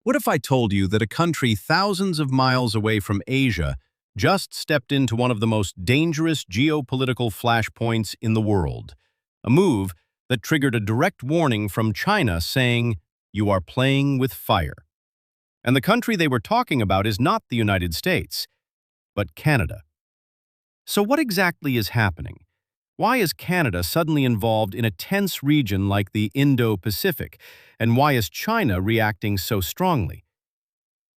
What if I told you that a country thousands of miles away from Asia just stepped into one of the most dangerous geopolitical flashpoints in the world? A move that triggered a direct warning from China saying, "You are playing with fire." And the country they were talking about is not the United States, but Canada. So what exactly is happening? Why is Canada suddenly involved in a tense region like the Indo-Pacific? And why is China reacting so strongly?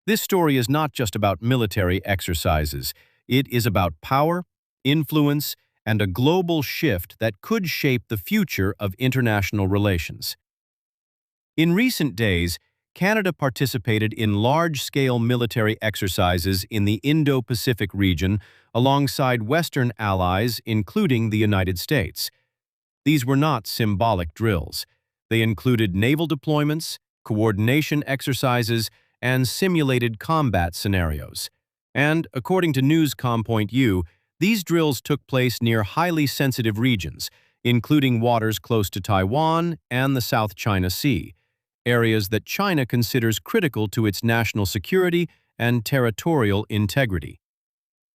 This story is not just about military exercises. It is about power, influence, and a global shift that could shape the future of international relations. In recent days, Canada participated in large-scale military exercises in the Indo-Pacific region alongside Western allies, including the United States. These were not symbolic drills. They included naval deployments, coordination exercises, and simulated combat scenarios. And, according to Newscom.u, these drills took place near highly sensitive regions, including waters close to Taiwan and the South China Sea, areas that China considers critical to its national security and territorial integrity.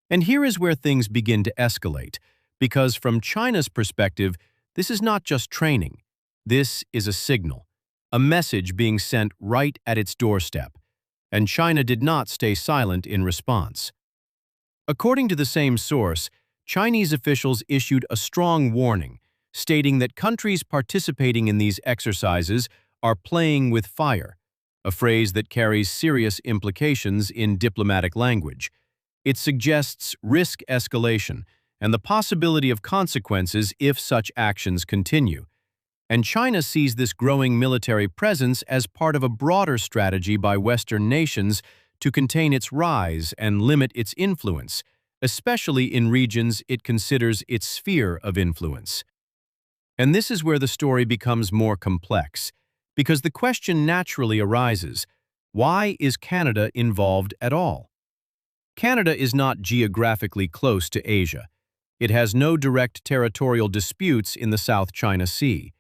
And here is where things begin to escalate, because from China's perspective, this is not just training. This is a signal, a message being sent right at its doorstep, and China did not stay silent in response. According to the same source, Chinese officials issued a strong warning, stating that countries participating in these exercises are playing with fire, a phrase that carries serious implications in diplomatic language. It suggests risk escalation and the possibility of consequences if such actions continue. And China sees this growing military presence as part of a broader strategy by Western nations to contain its rise and limit its influence, especially in regions it considers its sphere of influence. And this is where the story becomes more complex, because the question naturally arises, why is Canada involved at all? Canada is not geographically close to Asia. It has no direct territorial disputes in the South China Sea.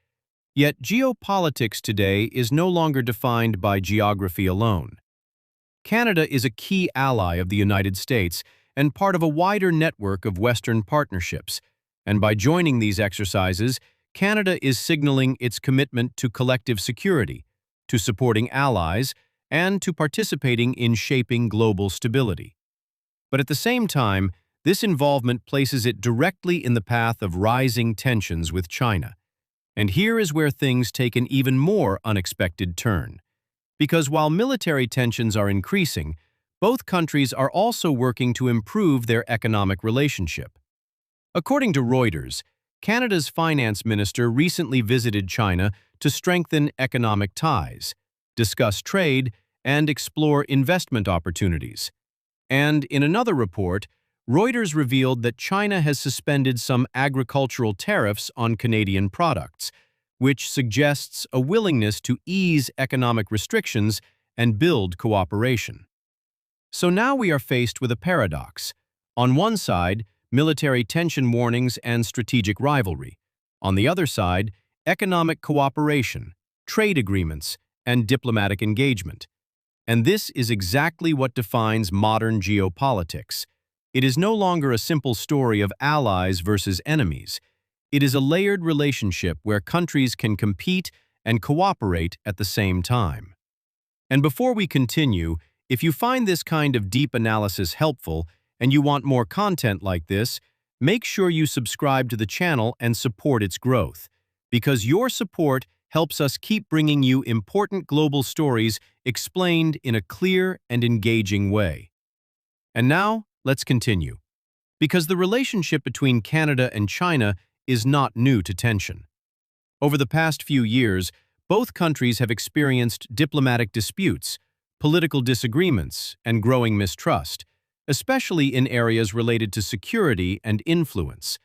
Yet geopolitics today is no longer defined by geography alone. Canada is a key ally of the United States and part of a wider network of Western partnerships, and by joining these exercises, Canada is signaling its commitment to collective security, to supporting allies, and to participating in shaping global stability. But at the same time, this involvement places it directly in the path of rising tensions with China. And here is where things take an even more unexpected turn. Because while military tensions are increasing, both countries are also working to improve their economic relationship. According to Reuters, Canada's finance minister recently visited China to strengthen economic ties, discuss trade, and explore investment opportunities. And in another report, Reuters revealed that China has suspended some agricultural tariffs on Canadian products, which suggests a willingness to ease economic restrictions and build cooperation. So now we are faced with a paradox. On one side, military tension warnings and strategic rivalry. On the other side, economic cooperation, trade agreements, and diplomatic engagement. And this is exactly what defines modern geopolitics. It is no longer a simple story of allies versus enemies. It is a layered relationship where countries can compete and cooperate at the same time. And before we continue, if you find this kind of deep analysis helpful and you want more content like this, make sure you subscribe to the channel and support its growth, because your support helps us keep bringing you important global stories explained in a clear and engaging way. And now, let's continue. Because the relationship between Canada and China is not new to tension. Over the past few years, both countries have experienced diplomatic disputes, political disagreements, and growing mistrust, especially in areas related to security and influence.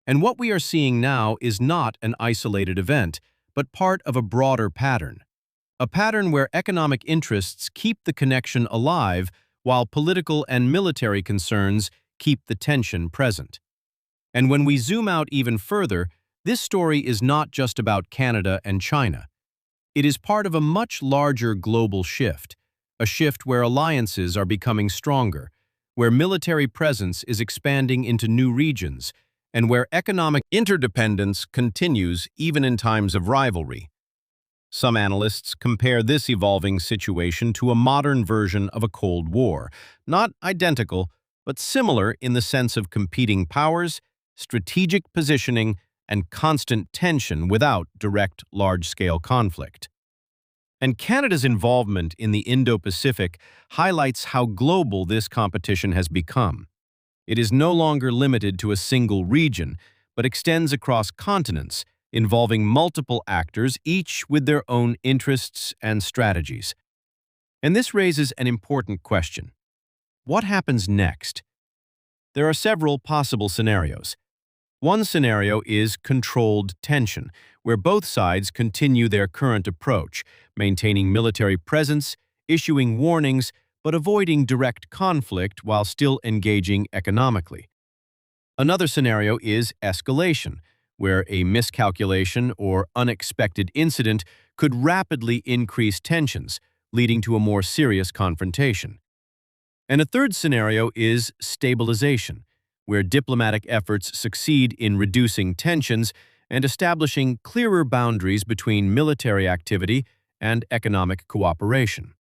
And what we are seeing now is not an isolated event, but part of a broader pattern. A pattern where economic interests keep the connection alive while political and military concerns keep the tension present. And when we zoom out even further, this story is not just about Canada and China. It is part of a much larger global shift, a shift where alliances are becoming stronger, where military presence is expanding into new regions, and where economic interdependence continues even in times of rivalry. Some analysts compare this evolving situation to a modern version of a Cold War, not identical, but similar in the sense of competing powers, strategic positioning, and constant tension without direct large-scale conflict. And Canada's involvement in the Indo-Pacific highlights how global this competition has become. It is no longer limited to a single region, but extends across continents, involving multiple actors, each with their own interests and strategies. And this raises an important question. What happens next? There are several possible scenarios. One scenario is controlled tension, where both sides continue their current approach, maintaining military presence, issuing warnings, but avoiding direct conflict while still engaging economically. Another scenario is escalation, where a miscalculation or unexpected incident could rapidly increase tensions, leading to a more serious confrontation. And a third scenario is stabilization, where diplomatic efforts succeed in reducing tensions and establishing clearer boundaries between military activity and economic cooperation.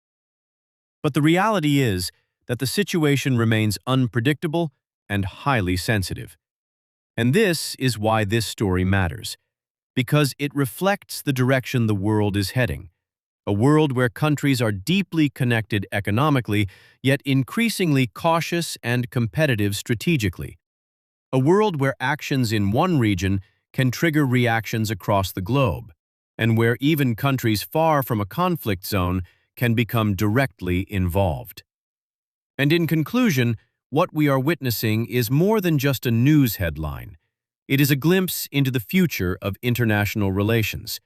But the reality is that the situation remains unpredictable and highly sensitive. And this is why this story matters, because it reflects the direction the world is heading. A world where countries are deeply connected economically, yet increasingly cautious and competitive strategically. A world where actions in one region can trigger reactions across the globe, and where even countries far from a conflict zone can become directly involved. And in conclusion, what we are witnessing is more than just a news headline. It is a glimpse into the future of international relations.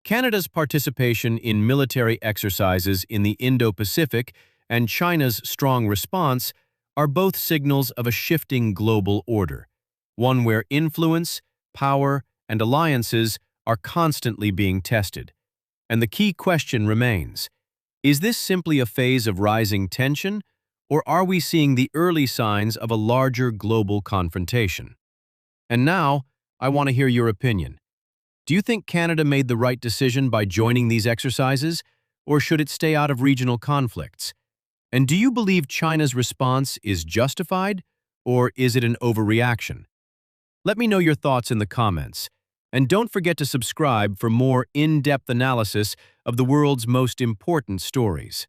Canada's participation in military exercises in the Indo-Pacific and China's strong response are both signals of a shifting global order, one where influence, power, and alliances are constantly being tested. And the key question remains, is this simply a phase of rising tension, or are we seeing the early signs of a larger global confrontation? And now, I want to hear your opinion. Do you think Canada made the right decision by joining these exercises, or should it stay out of regional conflicts? And do you believe China's response is justified, or is it an overreaction? Let me know your thoughts in the comments. And don't forget to subscribe for more in-depth analysis of the world's most important stories.